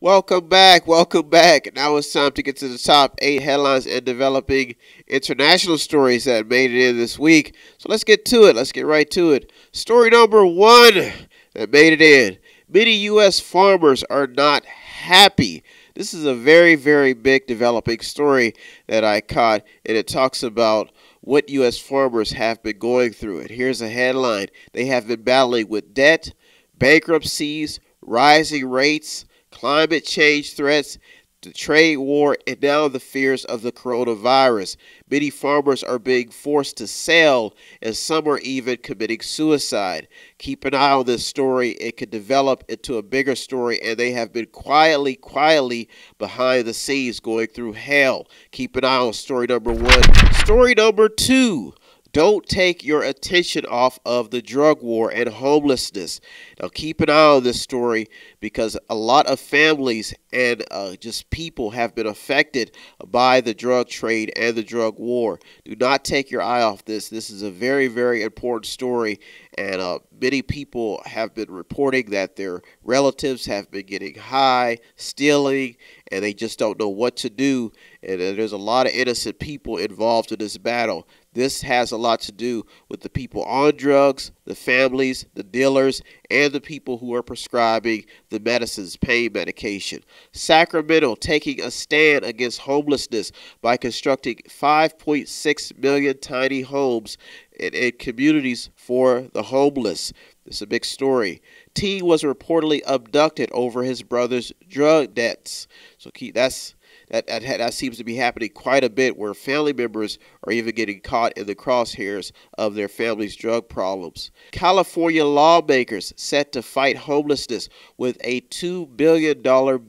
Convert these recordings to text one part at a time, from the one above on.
Welcome back. Welcome back. Now it's time to get to the top 8 headlines and developing international stories that made it in this week. So let's get to it. Let's get right to it. Story number 1 that made it in. Many U.S. farmers are not happy. This is a very, very big developing story that I caught, and it talks about what U.S. farmers have been going through. And here's a headline. They have been battling with debt, bankruptcies, rising rates, climate change threats, the trade war, and now the fears of the coronavirus. Many farmers are being forced to sell, and some are even committing suicide. Keep an eye on this story. It could develop into a bigger story, and they have been quietly behind the scenes going through hell. Keep an eye on story number 1. Story number 2. Don't take your attention off of the drug war and homelessness. Now keep an eye on this story because a lot of families and just people have been affected by the drug trade and the drug war. Do not take your eye off this. This is a very, very important story, and many people have been reporting that their relatives have been getting high, stealing, and they just don't know what to do. And there's a lot of innocent people involved in this battle. This has a lot to do with the people on drugs, the families, the dealers, and the people who are prescribing the medicines, pain medication. Sacramento taking a stand against homelessness by constructing 5.6 million tiny homes in communities for the homeless. It's a big story. Teen was reportedly abducted over his brother's drug debts. So that seems to be happening quite a bit, where family members are even getting caught in the crosshairs of their family's drug problems. California lawmakers set to fight homelessness with a $2 billion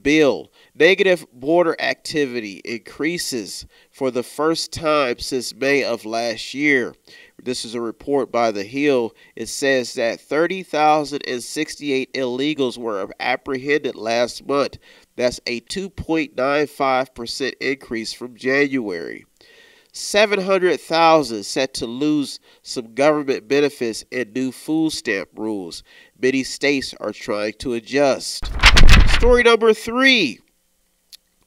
bill. Negative border activity increases for the first time since May of last year. This is a report by The Hill. It says that 30,068 illegals were apprehended last month. That's a 2.95% increase from January. 700,000 set to lose some government benefits and new food stamp rules. Many states are trying to adjust. Story number 3.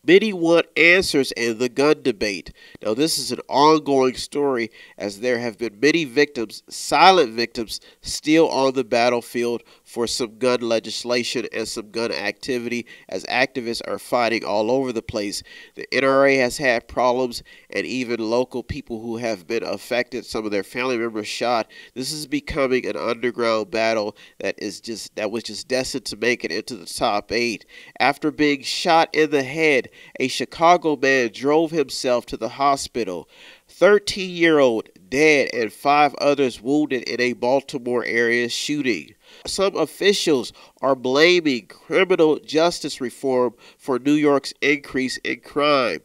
Many want answers in the gun debate. Now, this is an ongoing story as there have been many victims, silent victims, still on the battlefield for some gun legislation and some gun activity as activists are fighting all over the place. The NRA has had problems, and even local people who have been affected, some of their family members shot. This is becoming an underground battle that was just destined to make it into the top 8. After being shot in the head, a Chicago man drove himself to the hospital. 13-year-old dead and 5 others wounded in a Baltimore area shooting. Some officials are blaming criminal justice reform for New York's increase in crime.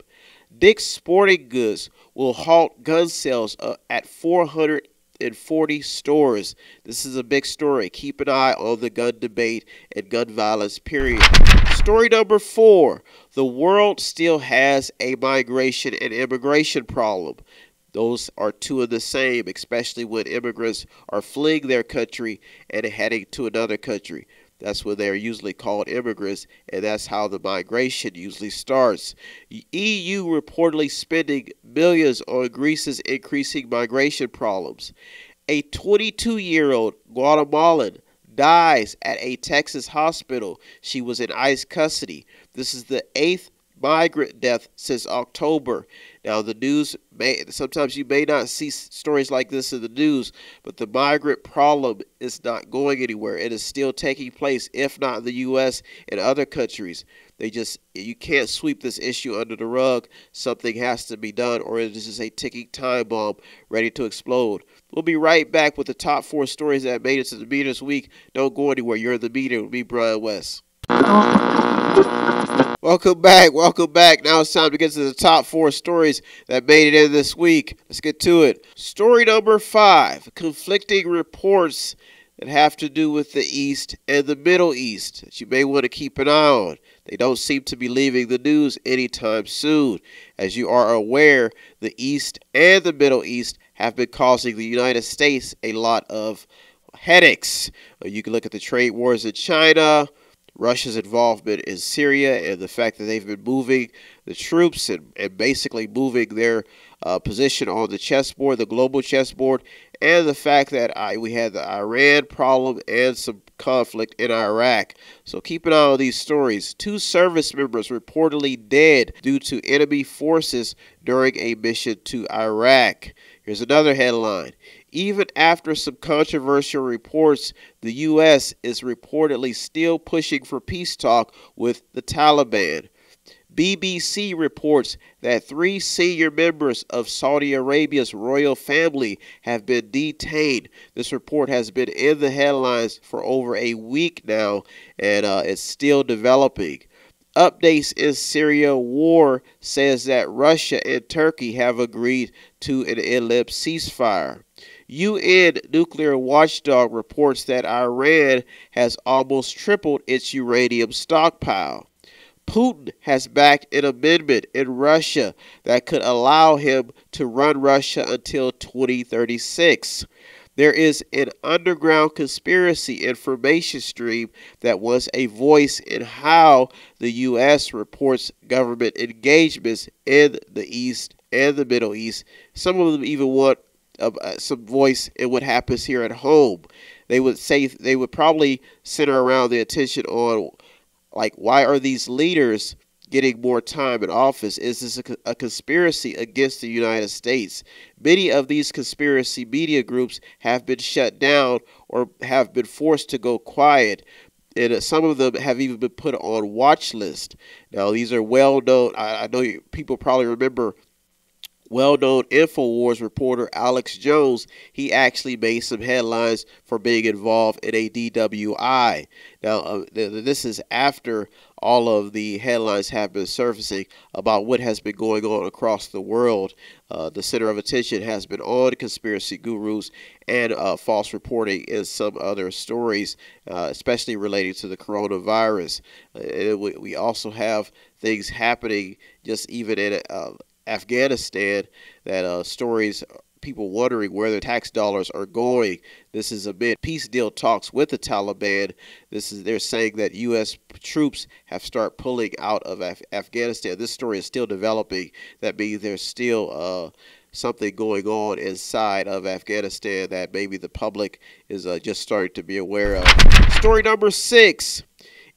Dick's Sporting Goods will halt gun sales at 440 stores. This is a big story. Keep an eye on the gun debate and gun violence, period. Story number 4. The world still has a migration and immigration problem. Those are two of the same, especially when immigrants are fleeing their country and heading to another country. That's when they're usually called immigrants, and that's how the migration usually starts. EU reportedly spending millions on Greece's increasing migration problems. A 22-year-old Guatemalan dies at a Texas hospital. She was in ICE custody. This is the 8th migrant death since October. Now, the news sometimes you may not see stories like this in the news, but the migrant problem is not going anywhere. It is still taking place, if not in the U.S. and other countries. You can't sweep this issue under the rug. Something has to be done, or it is just a ticking time bomb ready to explode. We'll be right back with the top 4 stories that made it to the media this week. Don't go anywhere. You're in the media with me, Brian West. Welcome back. Welcome back. Now it's time to get to the top 4 stories that made it in this week. Let's get to it. Story number 5. Conflicting reports that have to do with the East and the Middle East that you may want to keep an eye on. They don't seem to be leaving the news anytime soon. As you are aware, the East and the Middle East have been causing the United States a lot of headaches. You can look at the trade wars in China, Russia's involvement in Syria and the fact that they've been moving the troops and basically moving their position on the chessboard, the global chessboard, and the fact that we had the Iran problem and some conflict in Iraq. So keep an eye on these stories. 2 service members reportedly dead due to enemy forces during a mission to Iraq. Here's another headline. Even after some controversial reports, the U.S. is reportedly still pushing for peace talk with the Taliban. BBC reports that 3 senior members of Saudi Arabia's royal family have been detained. This report has been in the headlines for over a week now, and it's still developing. Updates in Syria war says that Russia and Turkey have agreed to an Idlib ceasefire. UN nuclear watchdog reports that Iran has almost tripled its uranium stockpile. Putin has backed an amendment in Russia that could allow him to run Russia until 2036. There is an underground conspiracy information stream that was a voice in how the U.S. reports government engagements in the East and the Middle East. Some of them even want some voice in what happens here at home. They would probably center around the attention on, like, why are these leaders getting more time in office? Is this a conspiracy against the United States? Many of these conspiracy media groups have been shut down or have been forced to go quiet, and some of them have even been put on watch list. Now, these are well-known. I know people probably remember well-known InfoWars reporter Alex Jones. He actually made some headlines for being involved in a DWI. Now, this is after all of the headlines have been surfacing about what has been going on across the world. The center of attention has been on conspiracy gurus and false reporting in some other stories, especially relating to the coronavirus. And we also have things happening just even in Afghanistan, that stories, people wondering where their tax dollars are going. This is amid peace deal talks with the Taliban. They're saying that U.S. troops have started pulling out of Afghanistan. This story is still developing. That means there's still something going on inside of Afghanistan that maybe the public is just starting to be aware of. Story number 6.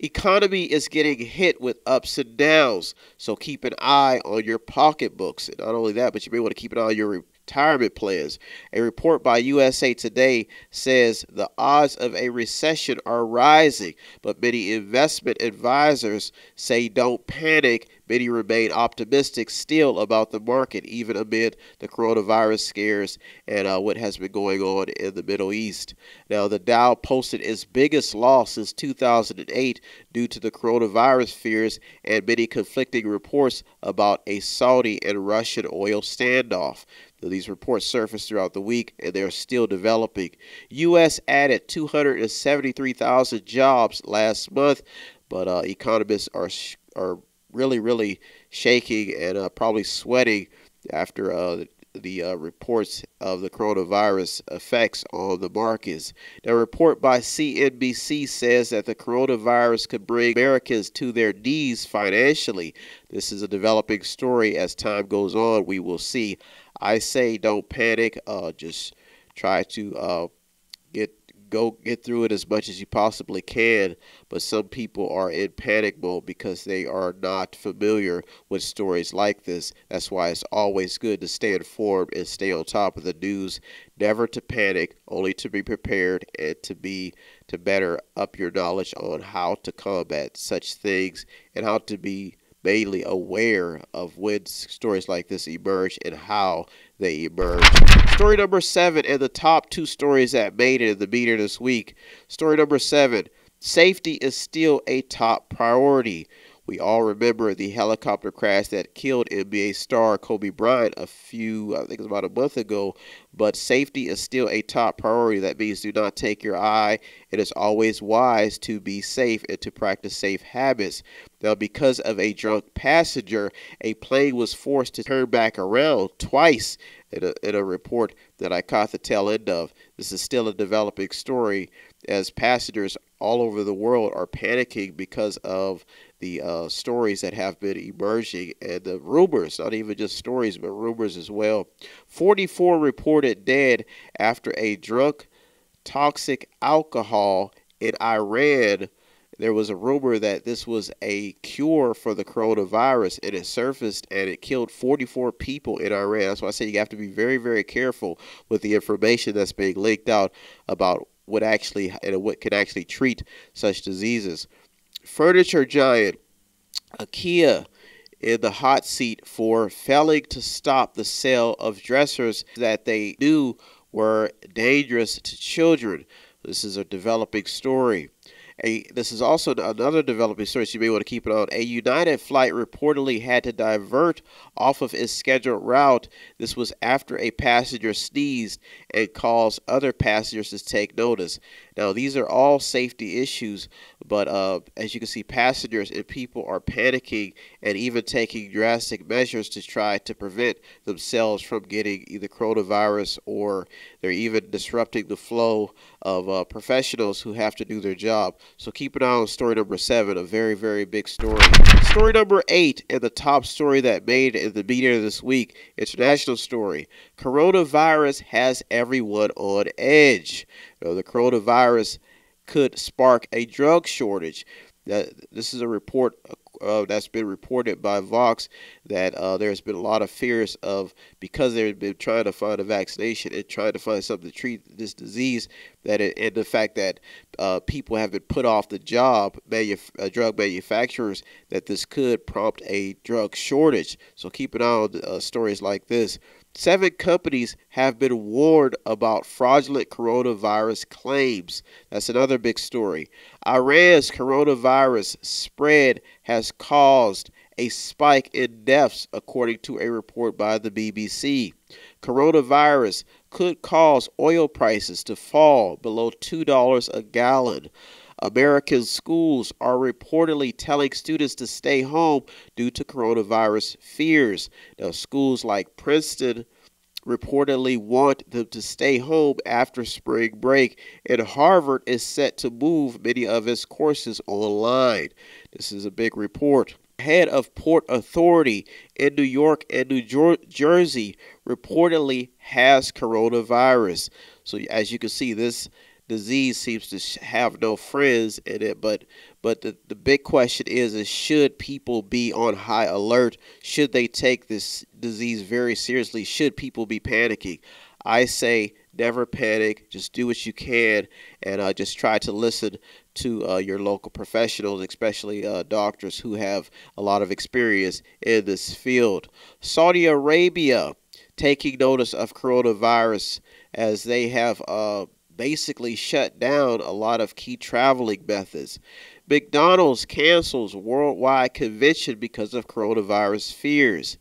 Economy is getting hit with ups and downs, so keep an eye on your pocketbooks. And not only that, but you may want to keep an eye on your retirement plans. A report by USA Today says the odds of a recession are rising, but many investment advisors say don't panic. Many remain optimistic still about the market, even amid the coronavirus scares and what has been going on in the Middle East. Now, the Dow posted its biggest loss since 2008 due to the coronavirus fears and many conflicting reports about a Saudi and Russian oil standoff. These reports surfaced throughout the week, and they're still developing. U.S. added 273,000 jobs last month, but economists are really shaking and probably sweating after the reports of the coronavirus effects on the markets. Now, a report by CNBC says that the coronavirus could bring Americans to their knees financially. This is a developing story. As time goes on, we will see. I say don't panic. Just try to get through it as much as you possibly can. But some people are in panic mode because they are not familiar with stories like this. That's why it's always good to stay informed and stay on top of the news. Never to panic, only to be prepared and to better up your knowledge on how to combat such things and how to be mainly aware of when stories like this emerge and how they emerge. Story number 7, and the top 2 stories that made it in the Mediator this week. Story number 7, safety is still a top priority. We all remember the helicopter crash that killed NBA star Kobe Bryant I think it was about a month ago, but safety is still a top priority. That means do not take your eye. It is always wise to be safe and to practice safe habits. Now, because of a drunk passenger, a plane was forced to turn back around twice in a report that I caught the tail end of. This is still a developing story. as passengers all over the world are panicking because of the stories that have been emerging and the rumors, not even just stories, but rumors as well. 44 reported dead after a drunk toxic alcohol in Iran. There was a rumor that this was a cure for the coronavirus, and it surfaced and it killed 44 people in Iran. That's why I say you have to be very, very careful with the information that's being leaked out about what can actually treat such diseases. Furniture giant IKEA in the hot seat for failing to stop the sale of dressers that they knew were dangerous to children. This is a developing story. This is also another developing story, so you may want to keep it on. A United flight reportedly had to divert off of its scheduled route. This was after a passenger sneezed and caused other passengers to take notice. Now, these are all safety issues, but as you can see, passengers and people are panicking and even taking drastic measures to try to prevent themselves from getting either coronavirus, or they're even disrupting the flow of professionals who have to do their job. So keep an eye on story number 7, a very, very big story. Story number 8, and the top story that made in the media this week, international story. Coronavirus has everyone on edge. The coronavirus could spark a drug shortage. This is a report that's been reported by Vox that there's been a lot of fears of, because they've been trying to find a vaccination and trying to find something to treat this disease, and the fact that people have been put off the job, drug manufacturers, that this could prompt a drug shortage. So keep an eye on stories like this. 7 companies have been warned about fraudulent coronavirus claims. That's another big story. Iran's coronavirus spread has caused a spike in deaths, according to a report by the BBC. Coronavirus could cause oil prices to fall below $2 a gallon. American schools are reportedly telling students to stay home due to coronavirus fears. Now, schools like Princeton reportedly want them to stay home after spring break, and Harvard is set to move many of its courses online. This is a big report. Head of Port Authority in New York and New Jersey reportedly has coronavirus. So as you can see, this disease seems to have no friends in it, but the big question is should people be on high alert? Should they take this disease very seriously? Should people be panicking? I say never panic. Just do what you can, and just try to listen to your local professionals, especially doctors who have a lot of experience in this field. Saudi Arabia taking notice of coronavirus, as they have basically shut down a lot of key traveling methods. McDonald's cancels worldwide convention because of coronavirus fears.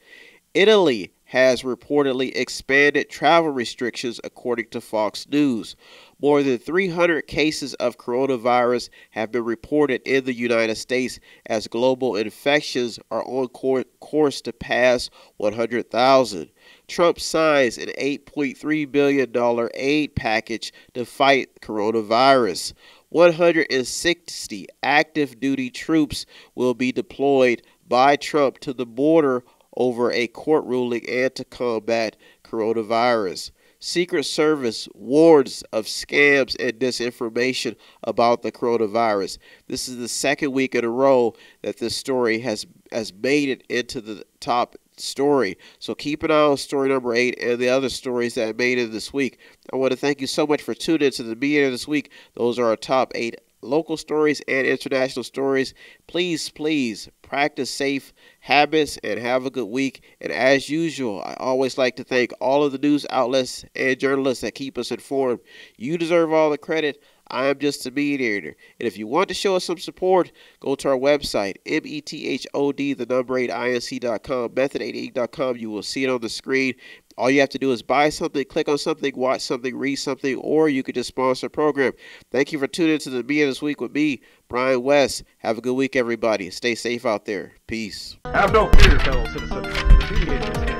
Italy has reportedly expanded travel restrictions, according to Fox News. More than 300 cases of coronavirus have been reported in the United States, as global infections are on course to pass 100,000. Trump signs an $8.3 billion aid package to fight coronavirus. 160 active duty troops will be deployed by Trump to the border over a court ruling and to combat coronavirus. Secret Service warns of scams and disinformation about the coronavirus. This is the second week in a row that this story has made it into the top story. So keep an eye on story number 8 and the other stories that made it this week. I want to thank you so much for tuning into the Mediator this week. Those are our top 8 local stories and international stories. Please practice safe habits and have a good week. And as usual, I always like to thank all of the news outlets and journalists that keep us informed. You deserve all the credit. I am just a mediator. And if you want to show us some support, go to our website, method8inc.com, method8inc.com. You will see it on the screen. All you have to do is buy something, click on something, watch something, read something, or you could just sponsor a program. Thank you for tuning into the Media This Week with me, Brian West. Have a good week, everybody. Stay safe out there. Peace. Have no fear, fellow citizens. The Mediator is here.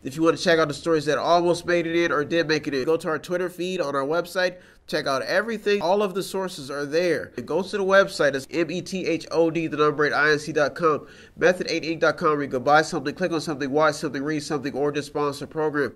If you want to check out the stories that almost made it in or did make it in, go to our Twitter feed on our website. Check out everything. All of the sources are there. Go to the website. It's METHOD, the number 8, INC.com, method8inc.com, where you can buy something, click on something, watch something, read something, or just sponsor a program.